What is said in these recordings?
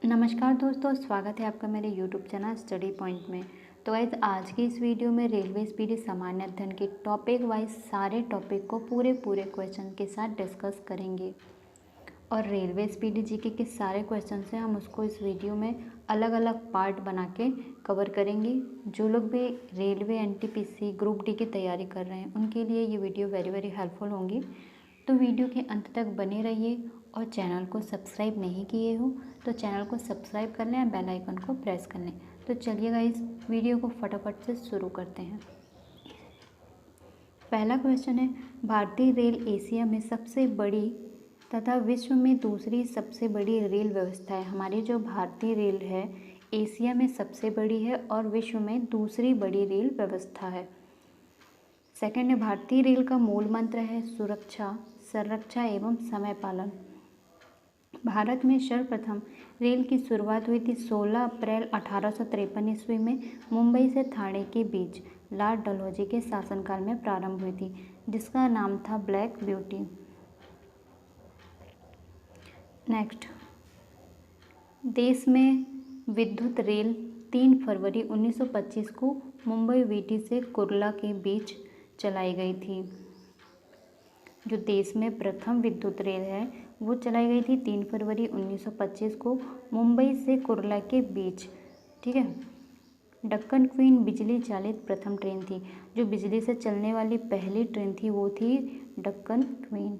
नमस्कार दोस्तों, स्वागत है आपका मेरे यूट्यूब चैनल स्टडी पॉइंट में। तो गाइस, आज की इस वीडियो में रेलवे स्पीड सामान्य अध्ययन के टॉपिक वाइज सारे टॉपिक को पूरे क्वेश्चन के साथ डिस्कस करेंगे। और रेलवे स्पीड जीके के सारे क्वेश्चन से हम उसको इस वीडियो में अलग अलग पार्ट बना के कवर करेंगे। जो लोग भी रेलवे एनटीपीसी ग्रुप डी की तैयारी कर रहे हैं उनके लिए ये वीडियो वेरी हेल्पफुल होंगी। तो वीडियो के अंत तक बने रहिए और चैनल को सब्सक्राइब नहीं किए हो तो चैनल को सब्सक्राइब कर लें, बेल आइकन को प्रेस कर लें। तो चलिए गाइस, वीडियो को फटाफट से शुरू करते हैं। पहला क्वेश्चन है, भारतीय रेल एशिया में सबसे बड़ी तथा विश्व में दूसरी सबसे बड़ी रेल व्यवस्था है। हमारी जो भारतीय रेल है एशिया में सबसे बड़ी है और विश्व में दूसरी बड़ी रेल व्यवस्था है। सेकंड है, भारतीय रेल का मूल मंत्र है सुरक्षा, संरक्षा एवं समय पालन। भारत में सर्वप्रथम रेल की शुरुआत हुई थी 16 अप्रैल 1853 ईस्वी में मुंबई से ठाणे के बीच लॉर्ड डलहौजी के शासनकाल में प्रारंभ हुई थी, जिसका नाम था ब्लैक ब्यूटी। नेक्स्ट, देश में विद्युत रेल 3 फरवरी 1925 को मुंबई वीटी से कुर्ला के बीच चलाई गई थी। जो देश में प्रथम विद्युत रेल है वो चलाई गई थी 3 फरवरी 1925 को मुंबई से कुर्ला के बीच। ठीक है। दक्कन क्वीन बिजली चालित प्रथम ट्रेन थी। जो बिजली से चलने वाली पहली ट्रेन थी वो थी दक्कन क्वीन।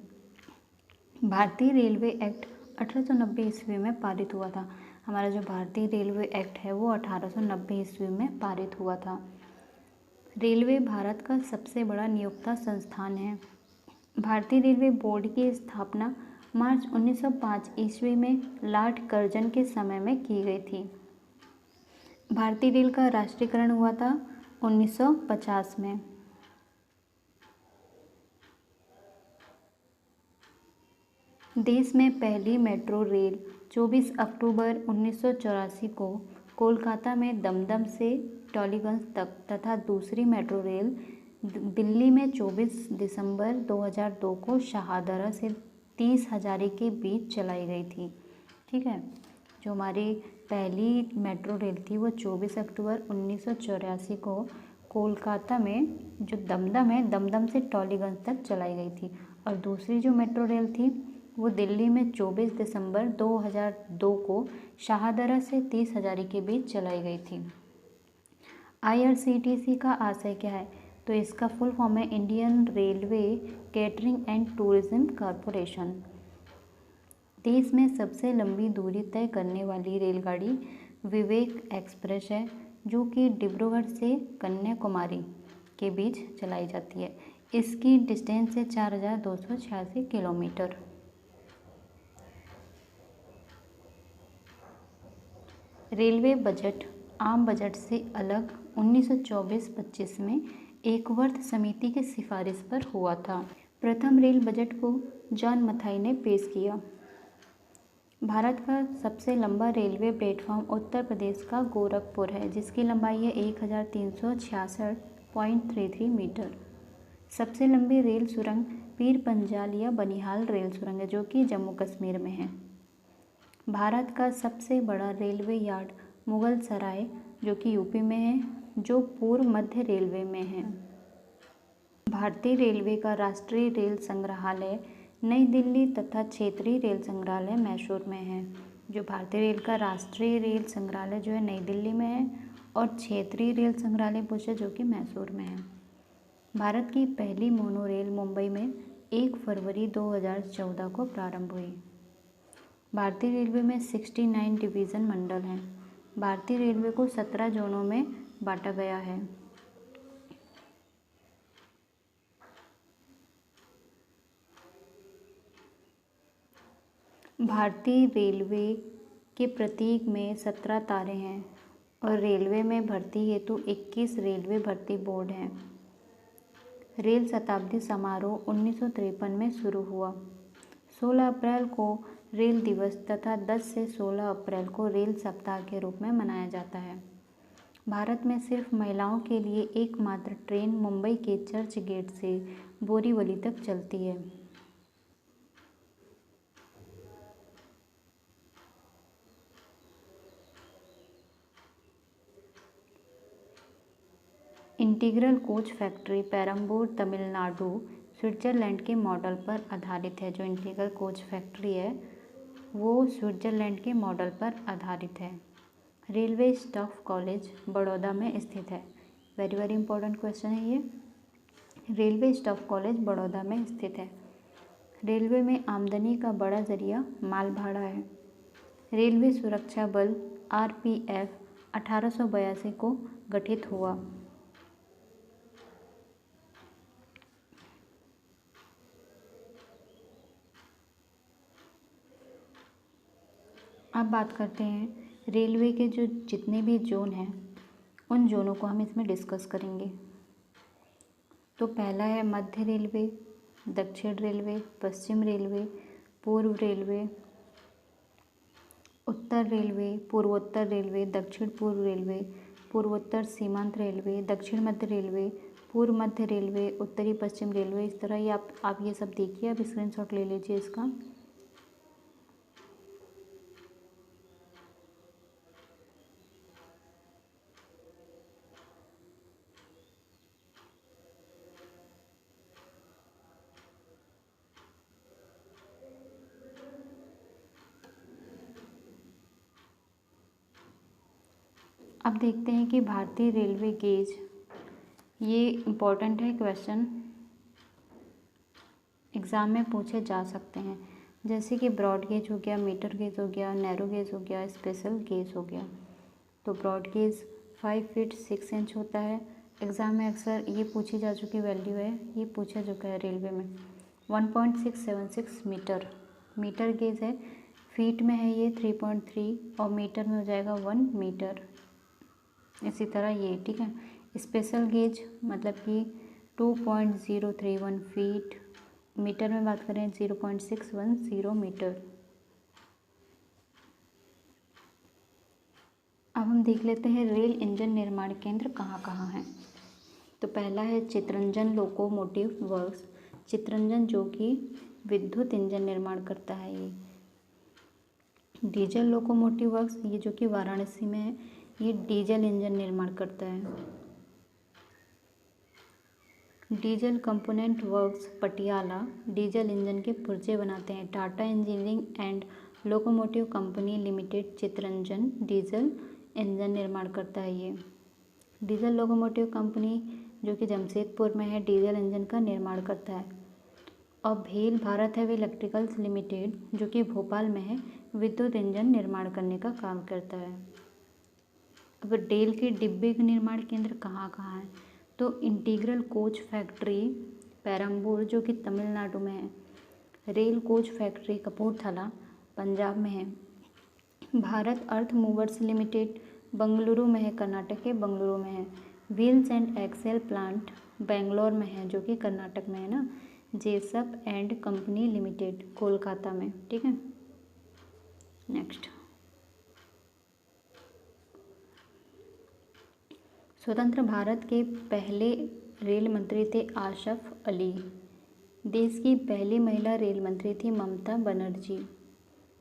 भारतीय रेलवे एक्ट 1890 ईस्वी में पारित हुआ था। हमारा जो भारतीय रेलवे एक्ट है वो 1890 ईस्वी में पारित हुआ था। रेलवे भारत का सबसे बड़ा नियोक्ता संस्थान है। भारतीय रेलवे बोर्ड की स्थापना मार्च 1905 ईस्वी में लॉर्ड कर्जन के समय में की गई थी। भारतीय रेल का राष्ट्रीयकरण हुआ था 1950 में। देश में पहली मेट्रो रेल 24 अक्टूबर 1984 को कोलकाता में दमदम से टॉलीगंज तक तथा दूसरी मेट्रो रेल दिल्ली में 24 दिसंबर 2002 को शाहदरा से 30 हजारी के बीच चलाई गई थी। ठीक है। जो हमारी पहली मेट्रो रेल थी वो 24 अक्टूबर 1984 को कोलकाता में जो दमदम है दमदम से टॉलीगंज तक चलाई गई थी। और दूसरी जो मेट्रो रेल थी वो दिल्ली में 24 दिसंबर 2002 को शाहदरा से 30 हजारी के बीच चलाई गई थी। IRCTC का आशय क्या है? तो इसका फुल फॉर्म है Indian railway catering and tourism corporation. देश में सबसे लंबी दूरी तय करने वाली रेलगाड़ी विवेक एक्सप्रेस है, जो कि डिब्रूगढ़ से कन्याकुमारी के बीच चलाई जाती है। इसकी डिस्टेंस है 4286 किलोमीटर। रेलवे बजट आम बजट से अलग 1924-25 में एक वर्ष समिति की सिफारिश पर हुआ था। प्रथम रेल बजट को जॉन मथाई ने पेश किया। भारत का सबसे लंबा रेलवे प्लेटफॉर्म उत्तर प्रदेश का गोरखपुर है, जिसकी लंबाई है 1366.33 मीटर। सबसे लंबी रेल सुरंग पीर पंजाल या बनिहाल रेल सुरंग है, जो कि जम्मू कश्मीर में है। भारत का सबसे बड़ा रेलवे यार्ड मुगल सराय, जो कि यूपी में है, जो पूर्व मध्य रेलवे में है। भारतीय रेलवे का राष्ट्रीय रेल संग्रहालय नई दिल्ली तथा क्षेत्रीय रेल संग्रहालय मैसूर में है। जो भारतीय रेल का राष्ट्रीय रेल संग्रहालय जो है नई दिल्ली में है और क्षेत्रीय रेल संग्रहालय बुश है जो कि मैसूर में है। भारत की पहली मोनोरेल मुंबई में 1 फरवरी 2014 को प्रारंभ हुई। भारतीय रेलवे में 69 डिवीज़न मंडल हैं। भारतीय रेलवे को 17 जोनों में बांटा गया है। भारतीय रेलवे के प्रतीक में 17 तारे हैं और रेलवे में भर्ती हेतु 21 रेलवे भर्ती बोर्ड हैं। रेल शताब्दी समारोह 1953 में शुरू हुआ। 16 अप्रैल को रेल दिवस तथा 10 से 16 अप्रैल को रेल सप्ताह के रूप में मनाया जाता है। भारत में सिर्फ महिलाओं के लिए एकमात्र ट्रेन मुंबई के चर्च गेट से बोरीवली तक चलती है। Integral coach factory Perambur Tamil Nadu Switzerland के मॉडल पर आधारित है। जो इंटीग्रल कोच फैक्ट्री है वो स्विट्ज़रलैंड के मॉडल पर आधारित है। रेलवे स्टाफ कॉलेज बड़ौदा में स्थित है। वेरी वेरी इंपॉर्टेंट क्वेश्चन है ये। रेलवे स्टाफ कॉलेज बड़ौदा में स्थित है। रेलवे में आमदनी का बड़ा जरिया माल भाड़ा है। रेलवे सुरक्षा बल आरपीएफ 1882 को गठित हुआ। अब बात करते हैं रेलवे के जो जितने भी जोन हैं उन जोनों को हम इसमें डिस्कस करेंगे। तो पहला है मध्य रेलवे, दक्षिण रेलवे, पश्चिम रेलवे, पूर्व रेलवे, उत्तर रेलवे, पूर्वोत्तर रेलवे, दक्षिण पूर्व रेलवे, पूर्वोत्तर सीमांत रेलवे, दक्षिण मध्य रेलवे, पूर्व मध्य रेलवे, उत्तरी पश्चिम रेलवे। इस तरह ही आप ये सब देखिए, आप स्क्रीनशॉट ले लीजिए इसका। अब देखते हैं कि भारतीय रेलवे गेज, ये इम्पोर्टेंट है क्वेश्चन, एग्ज़ाम में पूछे जा सकते हैं। जैसे कि ब्रॉड गेज हो गया, मीटर गेज हो गया, नैरो गेज हो गया, स्पेशल गेज हो गया। तो ब्रॉड गेज 5 फीट 6 इंच होता है। एग्ज़ाम में अक्सर ये पूछी जा चुकी वैल्यू है, ये पूछा चुका है रेलवे में। 1.676 मीटर मीटर गेज है। फीट में है ये 3.3 और मीटर में हो जाएगा 1 मीटर। इसी तरह ये, ठीक है। स्पेशल गेज मतलब कि 2.031 फीट, मीटर में बात करें 0.610 मीटर। अब हम देख लेते हैं रेल इंजन निर्माण केंद्र कहाँ कहाँ हैं। तो पहला है चितरंजन लोकोमोटिव वर्क्स, चितरंजन जो कि विद्युत इंजन निर्माण करता है। ये डीजल लोकोमोटिव वर्क्स, ये जो कि वाराणसी में है, ये डीजल इंजन निर्माण करता है। Diesel component works Patiala diesel engine के पुर्जे बनाते हैं। Tata engineering and locomotive company limited Chittaranjan diesel engine निर्माण करता है। ये डीजल लोकोमोटिव कंपनी जो कि जमशेदपुर में है, डीजल इंजन का निर्माण करता है। और भेल भारत हैवी इलेक्ट्रिकल्स लिमिटेड जो कि भोपाल में है, विद्युत इंजन निर्माण करने का काम करता है। अब रेल के डिब्बे के निर्माण केंद्र कहाँ कहाँ हैं। तो इंटीग्रल कोच फैक्ट्री पेरम्बूर जो कि तमिलनाडु में है। Rail coach factory Kapurthala Punjab में है। Bharat earth movers limited Bengaluru में है, कर्नाटक के बंगलुरु में है। Wheels and axle plant Bangalore में है जो कि कर्नाटक में है ना। Jessop and company limited Kolkata में, ठीक है। नेक्स्ट, स्वतंत्र भारत के पहले रेल मंत्री थे आशफ अली। देश की पहली महिला रेल मंत्री थी ममता बनर्जी।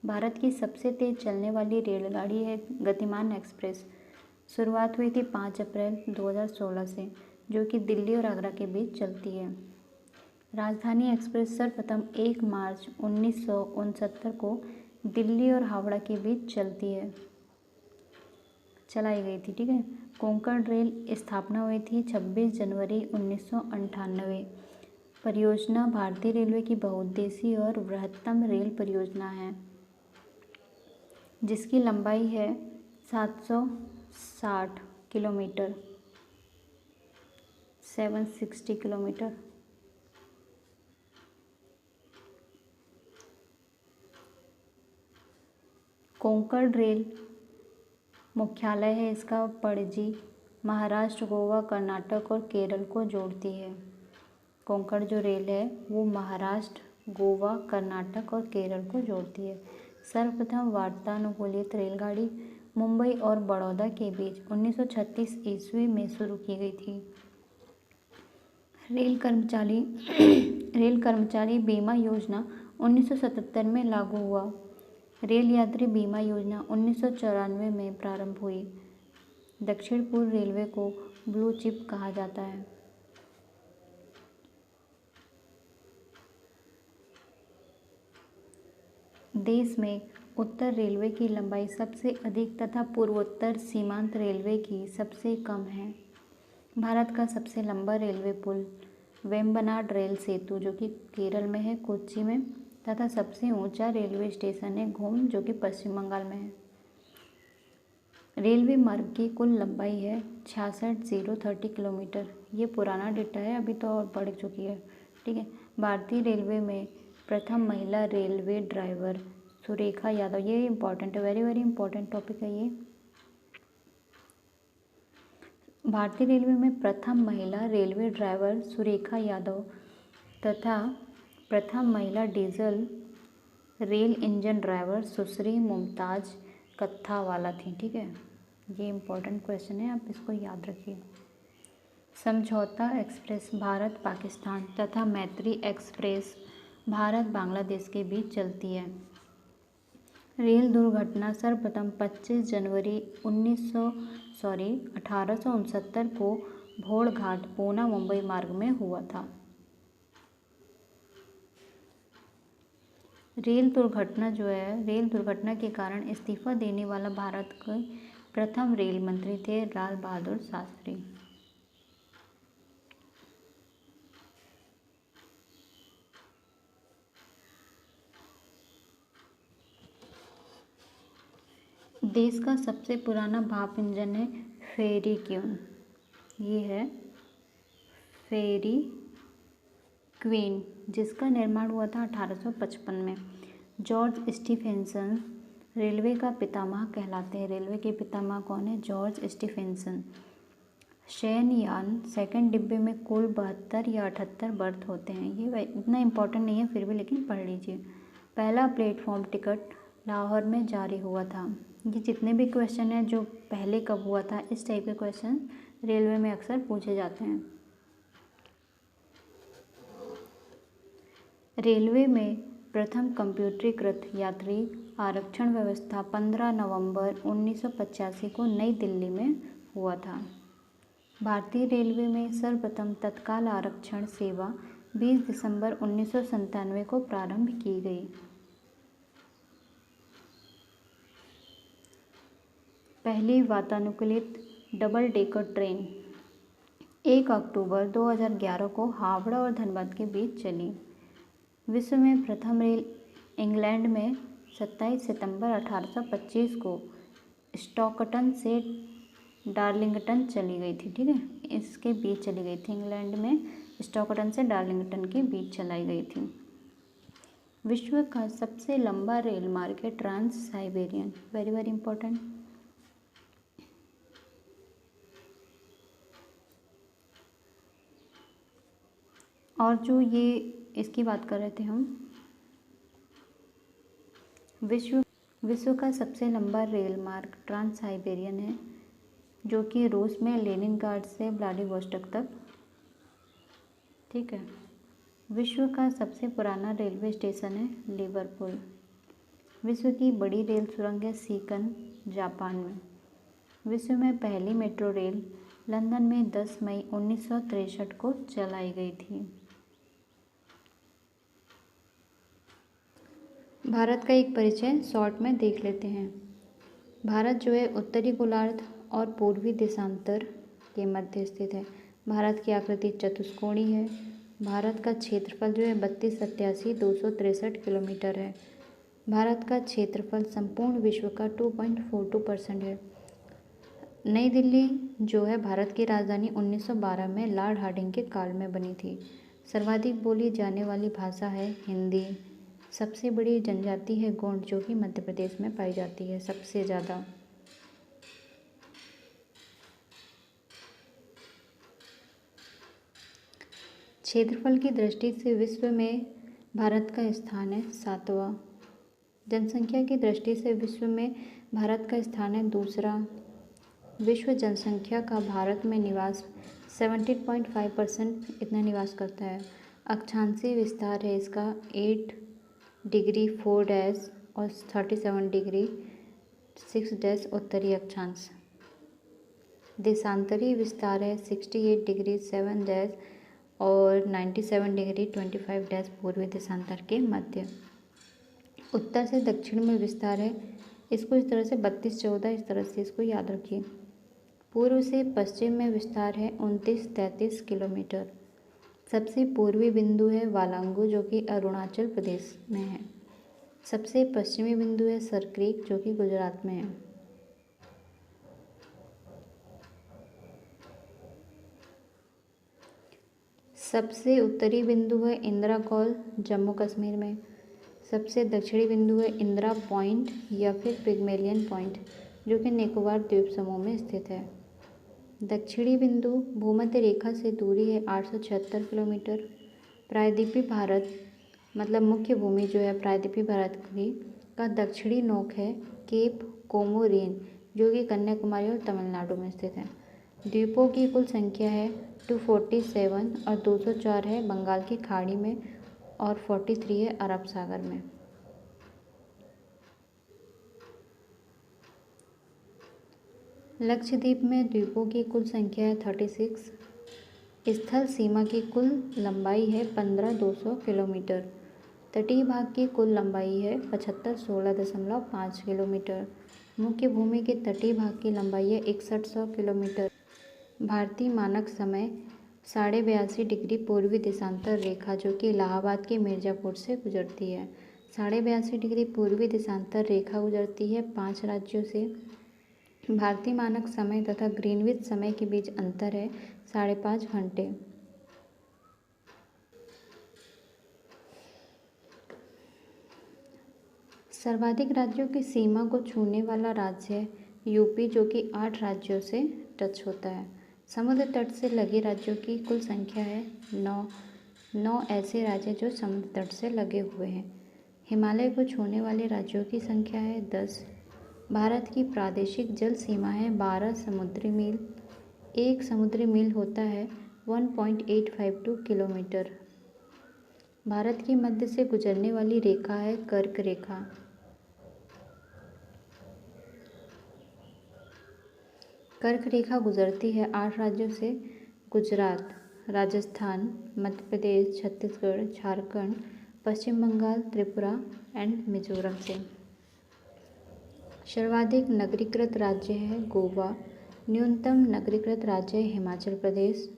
भारत की सबसे तेज चलने वाली रेलगाड़ी है गतिमान एक्सप्रेस। शुरुआत हुई थी 5 अप्रैल 2016 से, जो कि दिल्ली और आगरा के बीच चलती है। राजधानी एक्सप्रेस सर्वप्रथम 1 मार्च 1969 को दिल्ली और हावड़ा के बीच चलाई गई थी, ठीक है। कोंकण रेल स्थापना हुई थी 26 जनवरी 1998। परियोजना भारतीय रेलवे की बहुउद्देशीय और बृहत्तम रेल परियोजना है जिसकी लंबाई है 760 किलोमीटर, 760 किलोमीटर। कोंकण रेल मुख्यालय है इसका पणजी, महाराष्ट्र, गोवा, कर्नाटक और केरल को जोड़ती है। कोंकण जो रेल है वो महाराष्ट्र, गोवा, कर्नाटक और केरल को जोड़ती है। सर्वप्रथम वातानुकूलित रेलगाड़ी मुंबई और बड़ौदा के बीच 1936 ईस्वी में शुरू की गई थी। रेल कर्मचारी बीमा योजना 1977 में लागू हुआ। रेल यात्री बीमा योजना 1994 में प्रारंभ हुई। दक्षिण पूर्व रेलवे को ब्लू चिप कहा जाता है। देश में उत्तर रेलवे की लंबाई सबसे अधिक तथा पूर्वोत्तर सीमांत रेलवे की सबसे कम है। भारत का सबसे लंबा रेलवे पुल वेम्बनाड रेल सेतु जो कि केरल में है, कोच्चि में, तथा सबसे ऊंचा रेलवे स्टेशन है घूम जो कि पश्चिम बंगाल में है। रेलवे मार्ग की कुल लंबाई है 66,030 किलोमीटर। ये पुराना डेटा है, अभी तो और बढ़ चुकी है। ठीक है। भारतीय रेलवे में प्रथम महिला रेलवे ड्राइवर सुरेखा यादव, ये इंपॉर्टेंट है, वेरी वेरी इंपॉर्टेंट टॉपिक है ये। भारतीय रेलवे में प्रथम महिला रेलवे ड्राइवर सुरेखा यादव तथा प्रथम महिला डीजल रेल इंजन ड्राइवर सुश्री मुमताज कत्थावाला थी। ठीक है, ये इंपॉर्टेंट क्वेश्चन है, आप इसको याद रखिए। समझौता एक्सप्रेस भारत पाकिस्तान तथा मैत्री एक्सप्रेस भारत बांग्लादेश के बीच चलती है। रेल दुर्घटना सर्वप्रथम 25 जनवरी 1869 को भोड़घाट पूना मुंबई मार्ग में हुआ था। रेल दुर्घटना के कारण इस्तीफा देने वाला भारत के प्रथम रेल मंत्री थे लाल बहादुर शास्त्री। देश का सबसे पुराना भाप इंजन है फेरी क्वीन। ये है फेरी क्वीन, जिसका निर्माण हुआ था 1855 में। जॉर्ज स्टीफेंसन रेलवे का पितामह कहलाते हैं। रेलवे के पितामह कौन है? George Stephenson. शयनयान सेकंड डिब्बे में कुल 72 या 78 बर्थ होते हैं। ये इतना इम्पोर्टेंट नहीं है फिर भी, लेकिन पढ़ लीजिए। पहला प्लेटफॉर्म टिकट लाहौर में जारी हुआ था। ये जितने भी क्वेश्चन हैं जो पहले कब हुआ था, इस टाइप के क्वेश्चन रेलवे में अक्सर पूछे जाते हैं। रेलवे में प्रथम कंप्यूटरीकृत यात्री आरक्षण व्यवस्था 15 नवंबर 1985 को नई दिल्ली में हुआ था। भारतीय रेलवे में सर्वप्रथम तत्काल आरक्षण सेवा 20 दिसंबर 1997 को प्रारंभ की गई। पहली वातानुकूलित डबल डेकर ट्रेन 1 अक्टूबर 2011 को हावड़ा और धनबाद के बीच चली। विश्व में प्रथम रेल इंग्लैंड में 27 सितंबर 1825 को स्टॉकटन से डार्लिंगटन चली गई थी। ठीक है, इसके बीच चली गई थी। इंग्लैंड में स्टॉकटन से डार्लिंगटन के बीच चलाई गई थी। विश्व का सबसे लंबा रेल मार्ग है trans Siberian, very very important. और जो ये इसकी बात कर रहे थे हम, विश्व का सबसे लंबा रेल मार्ग ट्रांस साइबेरियन है, जो कि रूस में लेनिनग्राड से व्लादिवोस्टोक तक। ठीक है। विश्व का सबसे पुराना रेलवे स्टेशन है लिवरपूल। विश्व की बड़ी रेल सुरंग है सीकन, जापान में। विश्व में पहली मेट्रो रेल लंदन में 10 मई 1963 को चलाई गई थी। भारत का एक परिचय शॉर्ट में देख लेते हैं। भारत जो है उत्तरी गोलार्ध और पूर्वी देशांतर के मध्य स्थित है। भारत की आकृति चतुष्कोणीय है। भारत का क्षेत्रफल जो है 32,87,263 किलोमीटर है। भारत का क्षेत्रफल संपूर्ण विश्व का 2.42% है। नई दिल्ली जो है भारत की राजधानी 1912 में लॉर्ड हार्डिंग के काल में बनी थी। सर्वाधिक बोली जाने वाली भाषा है हिंदी। सबसे बड़ी जनजाति है गोंड, जो कि मध्य प्रदेश में पाई जाती है सबसे ज़्यादा। क्षेत्रफल की दृष्टि से विश्व में भारत का स्थान है 7वां। जनसंख्या की दृष्टि से विश्व में भारत का स्थान है 2रा। विश्व जनसंख्या का भारत में निवास 17.5% इतना निवास करता है। अक्षांशीय विस्तार है इसका 8 डिग्री 4' और 37 डिग्री 6' उत्तरी अक्षांश। देशांतरी विस्तार है 68 डिग्री 7 डैश और 97 डिग्री 25 डैश पूर्वी देशांतर के मध्य। उत्तर से दक्षिण में विस्तार है, इसको इस तरह से 32-14 इस तरह से इसको याद रखिए। पूर्व से पश्चिम में विस्तार है 29-33 किलोमीटर। सबसे पूर्वी बिंदु है वालांगू जो कि अरुणाचल प्रदेश में है। सबसे पश्चिमी बिंदु है सरक्रीक जो कि गुजरात में है। सबसे उत्तरी बिंदु है इंदिरा कॉल जम्मू कश्मीर में। सबसे दक्षिणी बिंदु है इंदिरा पॉइंट या फिर पिग्मेलियन पॉइंट जो कि निकोबार द्वीप समूह में स्थित है। दक्षिणी बिंदु भूमध्य रेखा से दूरी है 876 किलोमीटर। प्रायद्वीपीय भारत मतलब मुख्य भूमि जो है प्रायद्वीपीय भारत की का दक्षिणी नोक है केप कोमोरिन जो कि कन्याकुमारी और तमिलनाडु में स्थित है। द्वीपों की कुल संख्या है 247 और 204 है बंगाल की खाड़ी में और 43 है अरब सागर में। लक्षद्वीप में द्वीपों की कुल संख्या है 36। स्थल सीमा की कुल लंबाई है 15,200 किलोमीटर। तटीय भाग की कुल लंबाई है 75,16.5 किलोमीटर। मुख्य भूमि के तटीय भाग की लंबाई है 6100 किलोमीटर। भारतीय मानक समय 82.5 डिग्री पूर्वी देशांतर रेखा जो कि इलाहाबाद के मिर्ज़ापुर से गुजरती है। 82.5 डिग्री पूर्वी देशांतर रेखा गुजरती है 5 राज्यों से। भारतीय मानक समय तथा ग्रीनविच समय के बीच अंतर है 5.5 घंटे। सर्वाधिक राज्यों की सीमा को छूने वाला राज्य है यूपी जो कि 8 राज्यों से टच होता है। समुद्र तट से लगे राज्यों की कुल संख्या है 9 ऐसे राज्य जो समुद्र तट से लगे हुए हैं। हिमालय को छूने वाले राज्यों की संख्या है 10। भारत की प्रादेशिक जल सीमा है 12 समुद्री मील। 1 समुद्री मील होता है 1.852 किलोमीटर। भारत के मध्य से गुजरने वाली रेखा है कर्क रेखा। कर्क रेखा गुजरती है 8 राज्यों से गुजरात, राजस्थान, मध्य प्रदेश, छत्तीसगढ़, झारखंड, पश्चिम बंगाल, त्रिपुरा एंड मिजोरम से। सर्वाधिक नगरीकृत राज्य है गोवा। न्यूनतम नगरीकृत राज्य है हिमाचल प्रदेश।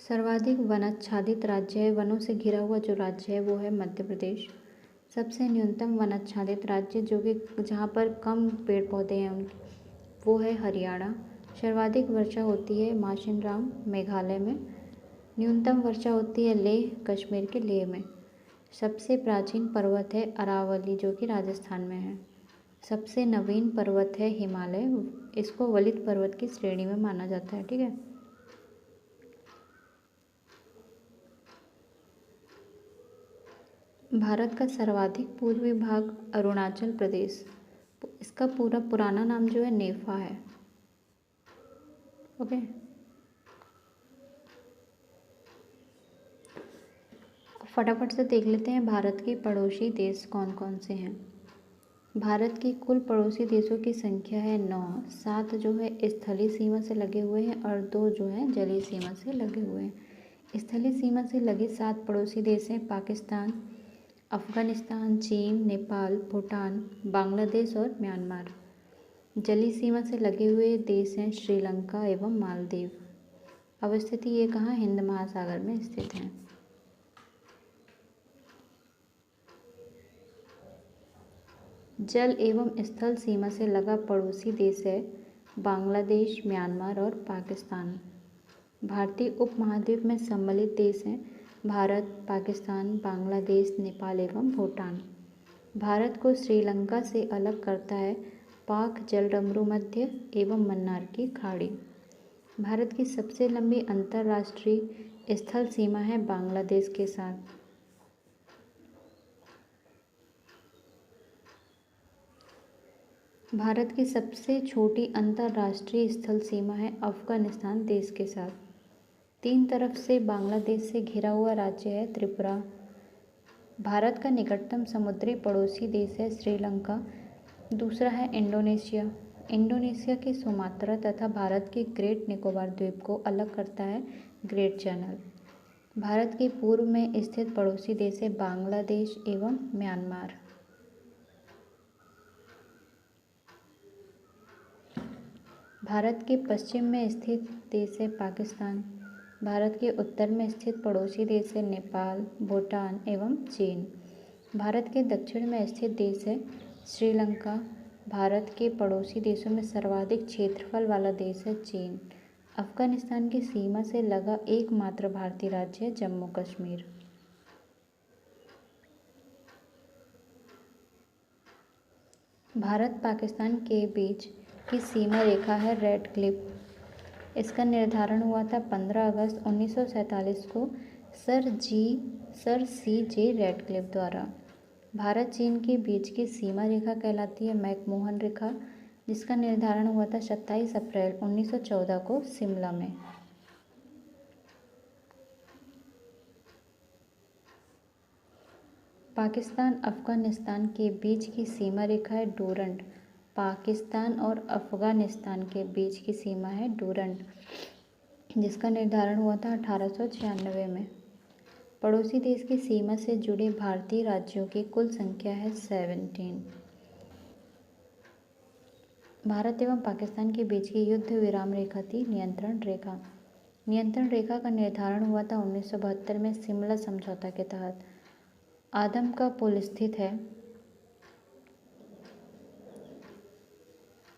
सर्वाधिक वनाच्छादित राज्य है, वनों से घिरा हुआ जो राज्य है वो है मध्य प्रदेश। सबसे न्यूनतम वनाच्छादित राज्य जो कि जहाँ पर कम पेड़ पौधे हैं उनके वो है हरियाणा। सर्वाधिक वर्षा होती है माशिनराम मेघालय में। न्यूनतम वर्षा होती है लेह कश्मीर के लेह में। सबसे प्राचीन पर्वत है अरावली जो कि राजस्थान में है। सबसे नवीन पर्वत है हिमालय, इसको वलित पर्वत की श्रेणी में माना जाता है। ठीक है। भारत का सर्वाधिक पूर्वी भाग अरुणाचल प्रदेश, इसका पूरा पुराना नाम जो है नेफा है। ओके। फटाफट से देख लेते हैं भारत के पड़ोसी देश कौन कौन से हैं। भारत की कुल पड़ोसी देशों की संख्या है 9। 7 जो है स्थलीय सीमा से लगे हुए हैं और 2 जो हैं जलीय सीमा से लगे हुए हैं। स्थलीय सीमा से लगे 7 पड़ोसी देश हैं पाकिस्तान, अफगानिस्तान, चीन, नेपाल, भूटान, बांग्लादेश और म्यांमार। जलीय सीमा से लगे हुए देश हैं श्रीलंका एवं मालदीव। अवस्थिति ये कहाँ हिंद महासागर में स्थित हैं। जल एवं स्थल सीमा से लगा पड़ोसी देश है बांग्लादेश, म्यांमार और पाकिस्तान। भारतीय उपमहाद्वीप में सम्मिलित देश हैं भारत, पाकिस्तान, बांग्लादेश, नेपाल एवं भूटान। भारत को श्रीलंका से अलग करता है पाक जलडमरू मध्य एवं मन्नार की खाड़ी। भारत की सबसे लंबी अंतर्राष्ट्रीय स्थल सीमा है बांग्लादेश के साथ। भारत की सबसे छोटी अंतर्राष्ट्रीय स्थल सीमा है अफगानिस्तान देश के साथ। 3 तरफ से बांग्लादेश से घिरा हुआ राज्य है त्रिपुरा। भारत का निकटतम समुद्री पड़ोसी देश है श्रीलंका। दूसरा है इंडोनेशिया। इंडोनेशिया के सुमात्रा तथा भारत के ग्रेट निकोबार द्वीप को अलग करता है ग्रेट चैनल। भारत के पूर्व में स्थित पड़ोसी देश है बांग्लादेश एवं म्यांमार। भारत के पश्चिम में स्थित देश है पाकिस्तान। भारत के उत्तर में स्थित पड़ोसी देश है नेपाल, भूटान एवं चीन। भारत के दक्षिण में स्थित देश है श्रीलंका। भारत के पड़ोसी देशों में सर्वाधिक क्षेत्रफल वाला देश है चीन। अफगानिस्तान की सीमा से लगा एकमात्र भारतीय राज्य है जम्मू कश्मीर। भारत पाकिस्तान के बीच की सीमा रेखा है रेड क्लिफ। इसका निर्धारण हुआ था 15 अगस्त 1947 को सर सी जे रेडक्लिफ द्वारा। भारत चीन के बीच की सीमा रेखा कहलाती है मैकमोहन रेखा, जिसका निर्धारण हुआ था 27 अप्रैल 1914 को शिमला में। पाकिस्तान अफगानिस्तान के बीच की सीमा रेखा है डूरंड। पाकिस्तान और अफगानिस्तान के बीच की सीमा है डूरंड, जिसका निर्धारण हुआ था 1896 में। पड़ोसी देश की सीमा से जुड़े भारतीय राज्यों की कुल संख्या है 17। भारत एवं पाकिस्तान के बीच की युद्ध विराम रेखा थी नियंत्रण रेखा। नियंत्रण रेखा का निर्धारण हुआ था 1972 में शिमला समझौता के तहत। आदम का पुल स्थित है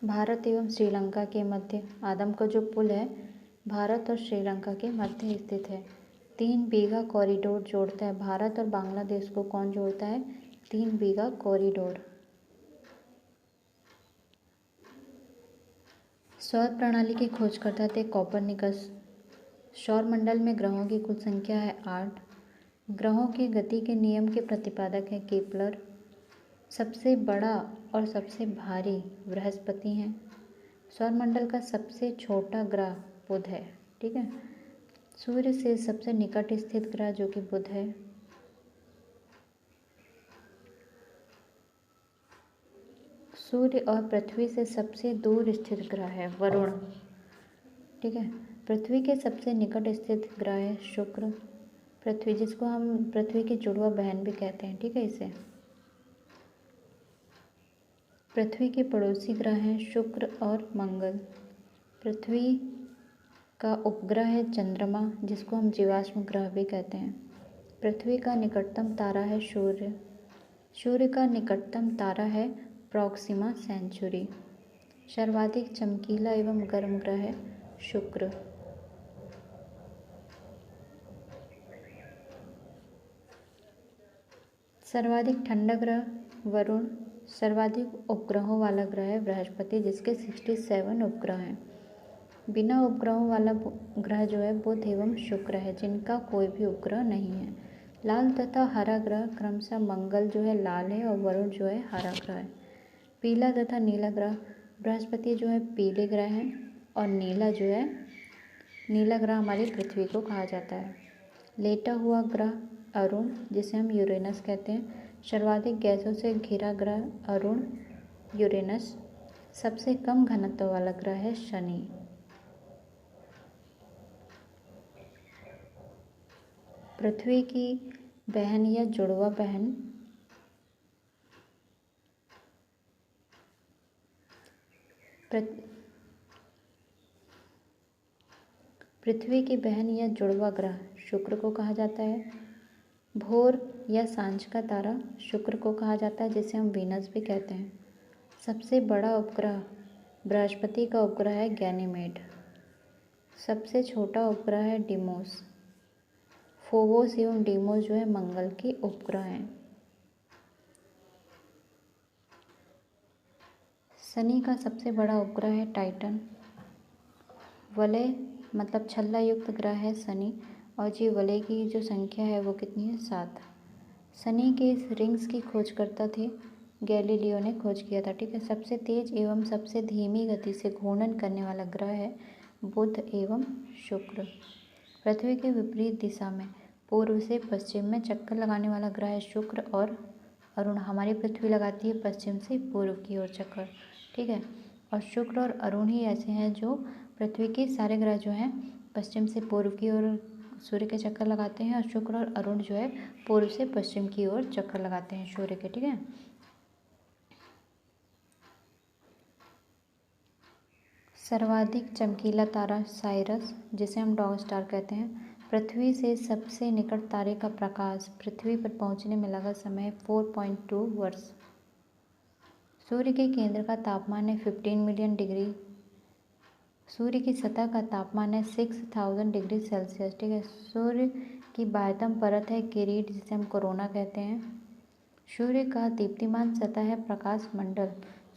भारत एवं श्रीलंका के मध्य। आदम का जो पुल है भारत और श्रीलंका के मध्य स्थित है। 3 बीघा कॉरिडोर जोड़ता है भारत और बांग्लादेश को। कौन जोड़ता है? 3 बीघा कॉरिडोर। सौर प्रणाली के खोजकर्ता थे कोपरनिकस। सौरमंडल में ग्रहों की कुल संख्या है 8। ग्रहों की गति के नियम के प्रतिपादक है केपलर। सबसे बड़ा और सबसे भारी बृहस्पति है। सौरमंडल का सबसे छोटा ग्रह बुध है। ठीक है। सूर्य से सबसे निकट स्थित ग्रह जो कि बुध है। सूर्य और पृथ्वी से सबसे दूर स्थित ग्रह है वरुण। ठीक है। पृथ्वी के सबसे निकट स्थित ग्रह है शुक्र। पृथ्वी, जिसको हम पृथ्वी की जुड़वा बहन भी कहते हैं। ठीक है। इसे पृथ्वी के पड़ोसी ग्रह हैं शुक्र और मंगल। पृथ्वी का उपग्रह है चंद्रमा, जिसको हम जीवाश्म ग्रह भी कहते हैं। पृथ्वी का निकटतम तारा है सूर्य। सूर्य का निकटतम तारा है प्रॉक्सिमा सेंचुरी। सर्वाधिक चमकीला एवं गर्म ग्रह है शुक्र। सर्वाधिक ठंडा ग्रह वरुण। सर्वाधिक उपग्रहों वाला ग्रह है बृहस्पति, जिसके 67 उपग्रह हैं। बिना उपग्रहों वाला ग्रह जो है बुध एवं शुक्र है, जिनका कोई भी उपग्रह नहीं है। लाल तथा हरा ग्रह क्रमशः मंगल जो है लाल है और वरुण जो है हरा ग्रह है। पीला तथा नीला ग्रह बृहस्पति जो है पीले ग्रह है और नीला ग्रह हमारी पृथ्वी को कहा जाता है। लेटा हुआ ग्रह अरुण, जिसे हम यूरेनस कहते हैं। सर्वाधिक गैसों से घिरा ग्रह अरुण यूरेनस। सबसे कम घनत्व वाला ग्रह है शनि। पृथ्वी की बहन या जुड़वा बहन पृथ्वी की बहन या जुड़वा ग्रह शुक्र को कहा जाता है। भोर या सांझ का तारा शुक्र को कहा जाता है, जिसे हम वीनस भी कहते हैं। सबसे बड़ा उपग्रह बृहस्पति का उपग्रह है गैनीमेड। सबसे छोटा उपग्रह है डिमोस। फोबोस एवं डीमोस जो है मंगल के उपग्रह हैं। शनि का सबसे बड़ा उपग्रह है टाइटन। वलय मतलब छल्ला युक्त ग्रह है शनि, और जी वलय की जो संख्या है वो कितनी है? 7। शनि के इस रिंग्स की खोजकर्ता थे गैलीलियो ने खोज किया था। ठीक है। सबसे तेज एवं सबसे धीमी गति से घूर्णन करने वाला ग्रह है बुध एवं शुक्र। पृथ्वी के विपरीत दिशा में पूर्व से पश्चिम में चक्कर लगाने वाला ग्रह है शुक्र और अरुण हमारी पृथ्वी लगाती है पश्चिम से पूर्व की ओर चक्कर, ठीक है। और शुक्र और अरुण ही ऐसे हैं जो पृथ्वी के सारे ग्रह जो हैं पश्चिम से पूर्व की ओर सूर्य के चक्कर लगाते हैं, और शुक्र और अरुण जो है पूर्व से पश्चिम की ओर चक्कर लगाते हैं सूर्य के, ठीक है। सर्वाधिक चमकीला तारा साइरस, जिसे हम डॉग स्टार कहते हैं। पृथ्वी से सबसे निकट तारे का प्रकाश पृथ्वी पर पहुंचने में लगा समय 4.2 वर्ष। सूर्य के केंद्र का तापमान है 15 मिलियन डिग्री। सूर्य की सतह का तापमान है 6000 डिग्री सेल्सियस, ठीक है। सूर्य की बाह्यतम परत है किरीट, जिसे हम कोरोना कहते हैं। सूर्य का दीप्तिमान सतह है प्रकाश मंडल।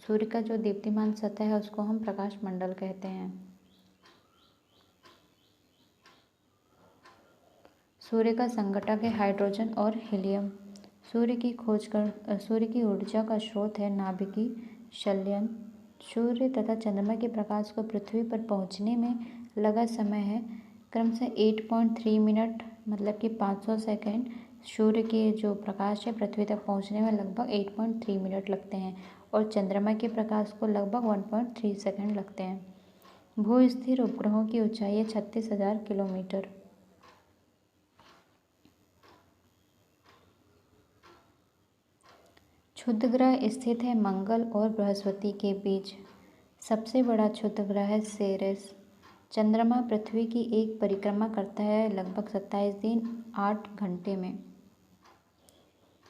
सूर्य का जो दीप्तिमान सतह है उसको हम प्रकाश मंडल कहते हैं। सूर्य का संघटक है हाइड्रोजन और हीलियम। सूर्य की ऊर्जा का स्रोत है नाभिकीय संलयन। सूर्य तथा चंद्रमा के प्रकाश को पृथ्वी पर पहुंचने में लगा समय है क्रमशः 8.3 मिनट, मतलब कि 500 सेकेंड। सूर्य के जो प्रकाश है पृथ्वी तक पहुंचने में लगभग 8.3 मिनट लगते हैं, और चंद्रमा के प्रकाश को लगभग 1.3 सेकेंड लगते हैं। भू-स्थिर उपग्रहों की ऊंचाई है 36,000 किलोमीटर। क्षुद्र ग्रह स्थित है मंगल और बृहस्पति के बीच। सबसे बड़ा क्षुद्र ग्रह है सेरेस। चंद्रमा पृथ्वी की एक परिक्रमा करता है लगभग 27 दिन 8 घंटे में।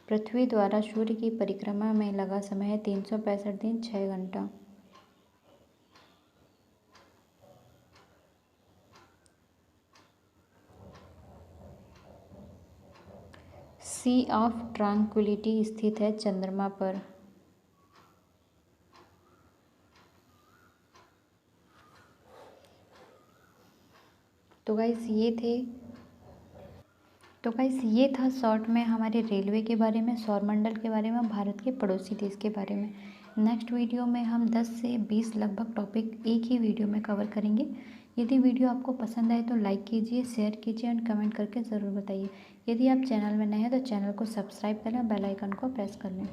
पृथ्वी द्वारा सूर्य की परिक्रमा में लगा समय है 365 दिन 6 घंटा। सी ऑफ ट्रांक्विलिटी स्थित है चंद्रमा पर। तो गाइस ये था शॉर्ट में हमारे रेलवे के बारे में, सौरमंडल के बारे में, भारत के पड़ोसी देश के बारे में। नेक्स्ट वीडियो में हम 10 से 20 लगभग टॉपिक एक ही वीडियो में कवर करेंगे। यदि वीडियो आपको पसंद आए तो लाइक कीजिए, शेयर कीजिए एंड कमेंट करके ज़रूर बताइए। यदि आप चैनल में नए हैं तो चैनल को सब्सक्राइब करें, बेल आइकन को प्रेस कर लें।